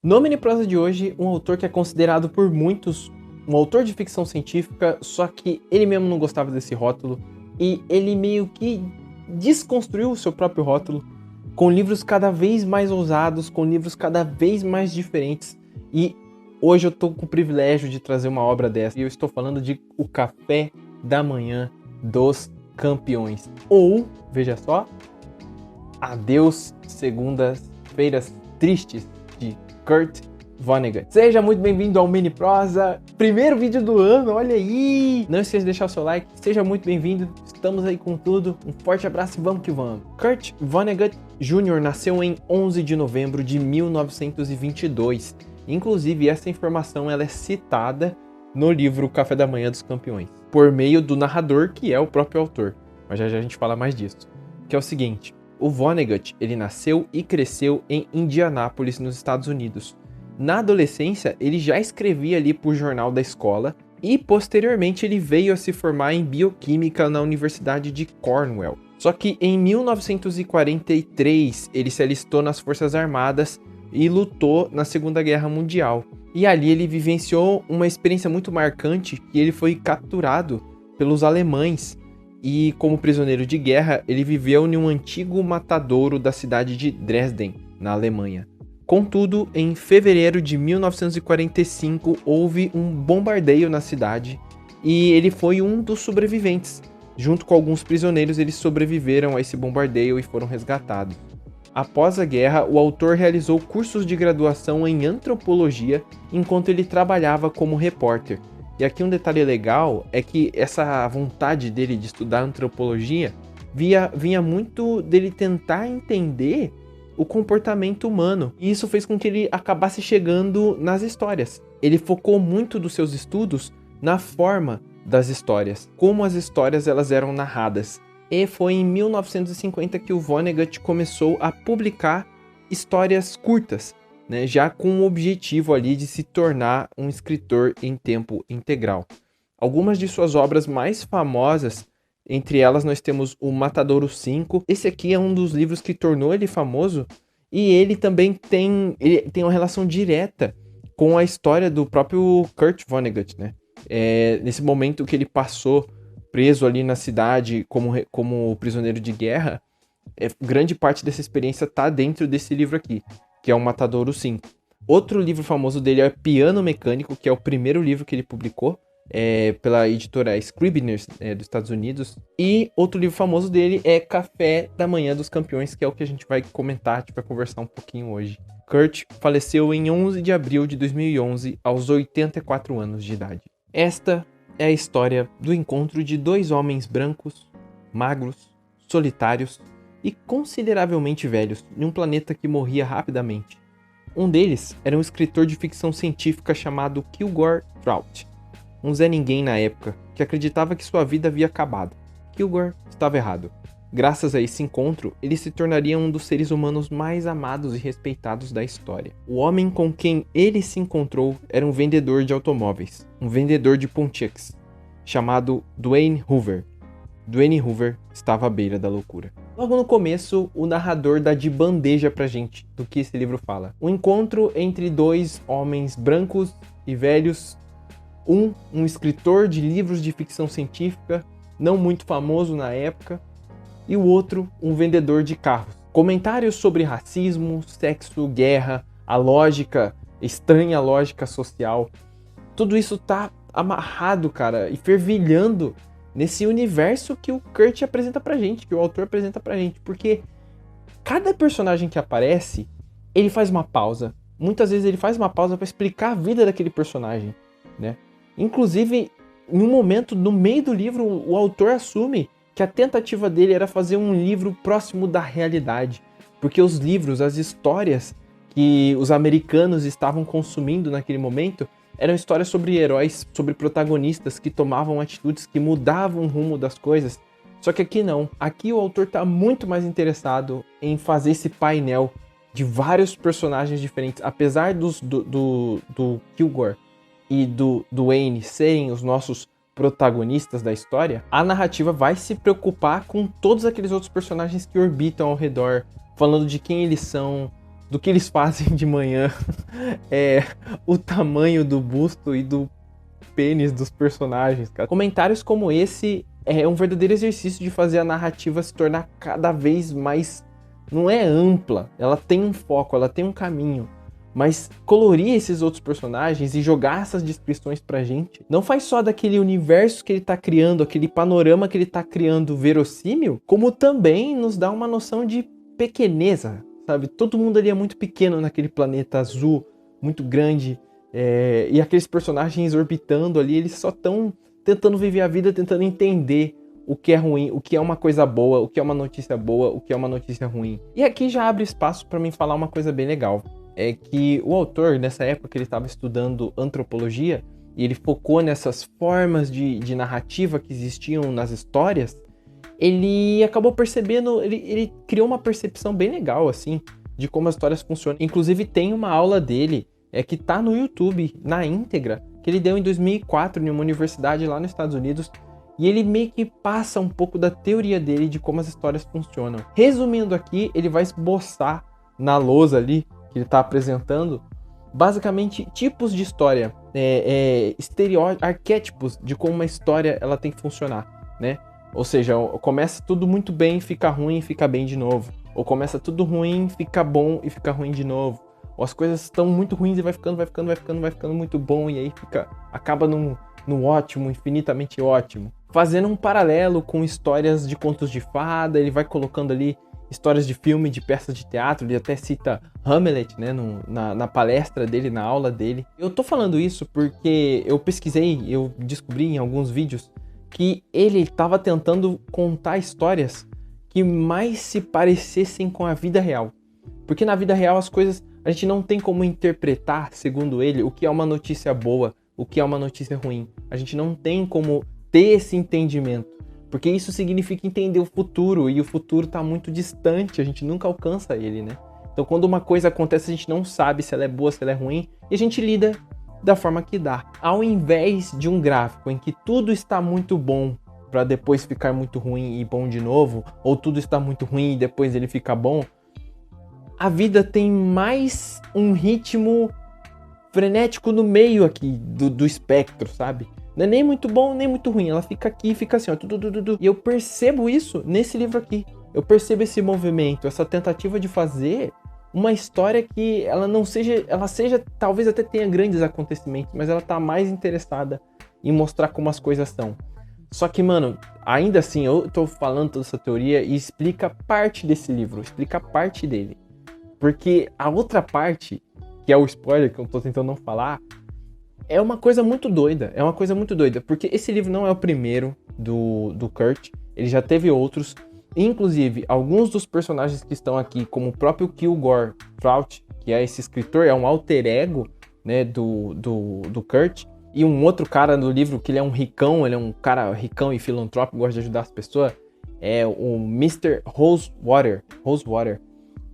No Mini Prosa de hoje, um autor que é considerado por muitos um autor de ficção científica, só que ele mesmo não gostava desse rótulo e ele meio que desconstruiu o seu próprio rótulo com livros cada vez mais ousados, com livros cada vez mais diferentes. E hoje eu tô com o privilégio de trazer uma obra dessa e eu estou falando de O Café da Manhã dos Campeões. Ou, veja só, Adeus Segundas-feiras Tristes, de Kurt Vonnegut. Seja muito bem-vindo ao Mini Prosa, primeiro vídeo do ano, olha aí! Não esqueça de deixar o seu like, seja muito bem-vindo, estamos aí com tudo, um forte abraço e vamos que vamos! Kurt Vonnegut Jr. nasceu em 11 de novembro de 1922, inclusive essa informação ela é citada no livro O Café da Manhã dos Campeões, por meio do narrador que é o próprio autor, mas já a gente fala mais disso, que é o seguinte: o Vonnegut, ele nasceu e cresceu em Indianápolis, nos Estados Unidos. Na adolescência, ele já escrevia ali para o jornal da escola e, posteriormente, ele veio a se formar em bioquímica na Universidade de Cornell. Só que em 1943, ele se alistou nas Forças Armadas e lutou na Segunda Guerra Mundial. E ali ele vivenciou uma experiência muito marcante, que ele foi capturado pelos alemães. E como prisioneiro de guerra, ele viveu em um antigo matadouro da cidade de Dresden, na Alemanha. Contudo, em fevereiro de 1945, houve um bombardeio na cidade e ele foi um dos sobreviventes. Junto com alguns prisioneiros, eles sobreviveram a esse bombardeio e foram resgatados. Após a guerra, o autor realizou cursos de graduação em antropologia enquanto ele trabalhava como repórter. E aqui um detalhe legal é que essa vontade dele de estudar antropologia vinha muito dele tentar entender o comportamento humano. E isso fez com que ele acabasse chegando nas histórias. Ele focou muito dos seus estudos na forma das histórias, como as histórias elas eram narradas. E foi em 1950 que o Vonnegut começou a publicar histórias curtas, né, já com o objetivo ali de se tornar um escritor em tempo integral. Algumas de suas obras mais famosas, entre elas nós temos o Matadouro 5. Esse aqui é um dos livros que tornou ele famoso e ele também tem uma relação direta com a história do próprio Kurt Vonnegut, né? Nesse momento que ele passou preso ali na cidade como prisioneiro de guerra, grande parte dessa experiência está dentro desse livro aqui, que é o Matadouro 5. Outro livro famoso dele é Piano Mecânico, que é o primeiro livro que ele publicou pela editora Scribner's dos Estados Unidos. E outro livro famoso dele é Café da Manhã dos Campeões, que é o que a gente vai comentar, a gente vai conversar um pouquinho hoje. Kurt faleceu em 11 de abril de 2011, aos 84 anos de idade. Esta é a história do encontro de dois homens brancos, magros, solitários e consideravelmente velhos, em um planeta que morria rapidamente. Um deles era um escritor de ficção científica chamado Kilgore Trout, um Zé Ninguém na época, que acreditava que sua vida havia acabado. Kilgore estava errado. Graças a esse encontro, ele se tornaria um dos seres humanos mais amados e respeitados da história. O homem com quem ele se encontrou era um vendedor de automóveis, um vendedor de Pontiacs, chamado Dwayne Hoover. Dwayne Hoover estava à beira da loucura. Logo no começo, o narrador dá de bandeja pra gente do que esse livro fala. Um encontro entre dois homens brancos e velhos, um escritor de livros de ficção científica, não muito famoso na época, e o outro, um vendedor de carros. Comentários sobre racismo, sexo, guerra, a lógica, estranha lógica social, tudo isso tá amarrado, cara, e fervilhando nesse universo que o Kurt apresenta pra gente, que o autor apresenta pra gente, porque cada personagem que aparece, ele faz uma pausa. Muitas vezes ele faz uma pausa pra explicar a vida daquele personagem, né? Inclusive, em um momento, no meio do livro, o autor assume que a tentativa dele era fazer um livro próximo da realidade, porque os livros, as histórias que os americanos estavam consumindo naquele momento eram histórias sobre heróis, sobre protagonistas que tomavam atitudes que mudavam o rumo das coisas. Só que aqui não. Aqui o autor está muito mais interessado em fazer esse painel de vários personagens diferentes. Apesar do Kilgore e do Dwayne serem os nossos protagonistas da história, a narrativa vai se preocupar com todos aqueles outros personagens que orbitam ao redor, falando de quem eles são, do que eles fazem de manhã é o tamanho do busto e do pênis dos personagens, cara. Comentários como esse é um verdadeiro exercício de fazer a narrativa se tornar cada vez mais... Não é ampla, ela tem um foco, ela tem um caminho. Mas colorir esses outros personagens e jogar essas descrições pra gente não faz só daquele universo que ele tá criando, aquele panorama que ele tá criando verossímil, como também nos dá uma noção de pequeneza, sabe? Todo mundo ali é muito pequeno naquele planeta azul, muito grande, e aqueles personagens orbitando ali, eles só estão tentando viver a vida, tentando entender o que é ruim, o que é uma coisa boa, o que é uma notícia boa, o que é uma notícia ruim. E aqui já abre espaço pra mim falar uma coisa bem legal. É que o autor, nessa época que ele estava estudando antropologia, e ele focou nessas formas de narrativa que existiam nas histórias, ele acabou percebendo, ele criou uma percepção bem legal, assim, de como as histórias funcionam. Inclusive tem uma aula dele, que tá no YouTube, na íntegra, que ele deu em 2004 em uma universidade lá nos Estados Unidos, e ele meio que passa um pouco da teoria dele de como as histórias funcionam. Resumindo aqui, ele vai esboçar na lousa ali, que ele está apresentando, basicamente tipos de história, arquétipos de como uma história ela tem que funcionar, né? Ou seja, começa tudo muito bem, fica ruim e fica bem de novo. Ou começa tudo ruim, fica bom e fica ruim de novo. Ou as coisas estão muito ruins e vai ficando muito bom e aí acaba num ótimo, infinitamente ótimo. Fazendo um paralelo com histórias de contos de fada, ele vai colocando ali histórias de filme, de peças de teatro, ele até cita Hamlet, né, na palestra dele, na aula dele. Eu tô falando isso porque eu pesquisei, eu descobri em alguns vídeos que ele estava tentando contar histórias que mais se parecessem com a vida real. Porque na vida real as coisas, a gente não tem como interpretar, segundo ele, o que é uma notícia boa, o que é uma notícia ruim. A gente não tem como ter esse entendimento. Porque isso significa entender o futuro, e o futuro está muito distante, a gente nunca alcança ele, né? Então quando uma coisa acontece, a gente não sabe se ela é boa, se ela é ruim, e a gente lida da forma que dá. Ao invés de um gráfico em que tudo está muito bom para depois ficar muito ruim e bom de novo, ou tudo está muito ruim e depois ele fica bom, a vida tem mais um ritmo frenético no meio aqui do espectro, sabe? Não é nem muito bom, nem muito ruim. Ela fica aqui, fica assim, ó. E eu percebo isso nesse livro aqui. Eu percebo esse movimento, essa tentativa de fazer uma história que ela não seja... Ela seja, talvez até tenha grandes acontecimentos, mas ela tá mais interessada em mostrar como as coisas são. Só que, mano, ainda assim, eu tô falando toda essa teoria e explica parte desse livro. Explica parte dele. Porque a outra parte, que é o spoiler que eu tô tentando não falar... É uma coisa muito doida, porque esse livro não é o primeiro do Kurt, ele já teve outros, inclusive alguns dos personagens que estão aqui, como o próprio Kilgore Trout, que é esse escritor, é um alter ego, né, do Kurt, e um outro cara no livro que ele é um ricão, ele é um cara ricão e filantrópico, gosta de ajudar as pessoas, é o Mr. Rosewater.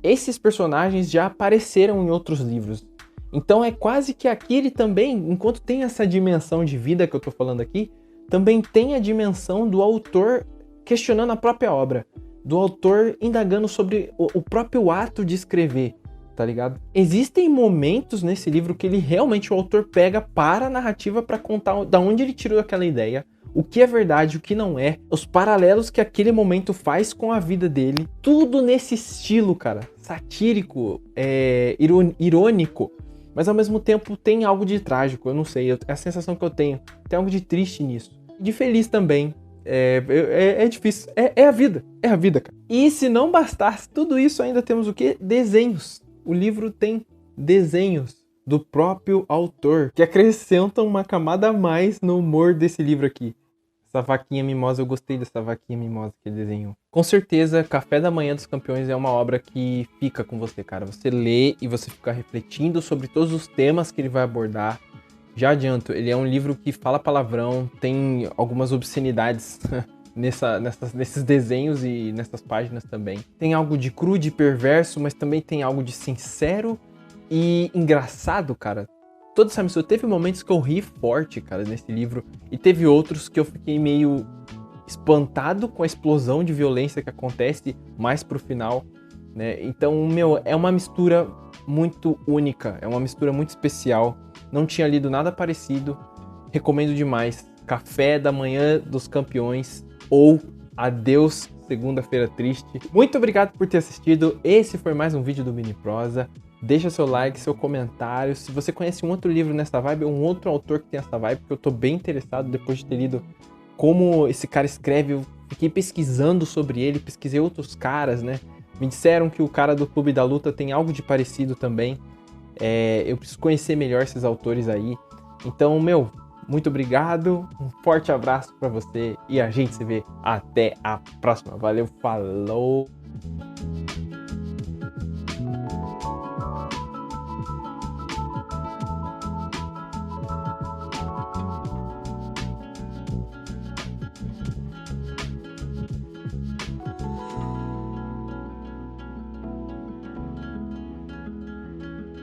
Esses personagens já apareceram em outros livros. Então é quase que aqui ele também, enquanto tem essa dimensão de vida que eu tô falando aqui, também tem a dimensão do autor questionando a própria obra, do autor indagando sobre o próprio ato de escrever, tá ligado? Existem momentos nesse livro que ele realmente, o autor para a narrativa para contar da onde ele tirou aquela ideia, o que é verdade, o que não é, os paralelos que aquele momento faz com a vida dele, tudo nesse estilo, cara, satírico, irônico, mas ao mesmo tempo tem algo de trágico, eu não sei, é a sensação que eu tenho, tem algo de triste nisso, de feliz também, é difícil, é a vida, cara. E se não bastasse tudo isso, ainda temos o quê? Desenhos. O livro tem desenhos do próprio autor, que acrescentam uma camada a mais no humor desse livro aqui. Essa vaquinha mimosa, eu gostei dessa vaquinha mimosa que ele desenhou. Com certeza, Café da Manhã dos Campeões é uma obra que fica com você, cara. Você lê e você fica refletindo sobre todos os temas que ele vai abordar. Já adianto, ele é um livro que fala palavrão, tem algumas obscenidades nesses desenhos e nessas páginas também. Tem algo de cru, de perverso, mas também tem algo de sincero e engraçado, cara. Toda essa mistura, teve momentos que eu ri forte, cara, nesse livro, e teve outros que eu fiquei meio espantado com a explosão de violência que acontece mais pro final, né? Então, é uma mistura muito única, é uma mistura muito especial. Não tinha lido nada parecido, recomendo demais. Café da Manhã dos Campeões ou Adeus Segunda-feira Triste. Muito obrigado por ter assistido, esse foi mais um vídeo do Mini Prosa. Deixa seu like, seu comentário, se você conhece um outro livro nessa vibe ou um outro autor que tem essa vibe, porque eu tô bem interessado depois de ter lido como esse cara escreve. Eu fiquei pesquisando sobre ele, pesquisei outros caras, né? Me disseram que o cara do Clube da Luta tem algo de parecido também. Eu preciso conhecer melhor esses autores aí. Então, muito obrigado, um forte abraço pra você e a gente se vê até a próxima. Valeu, falou!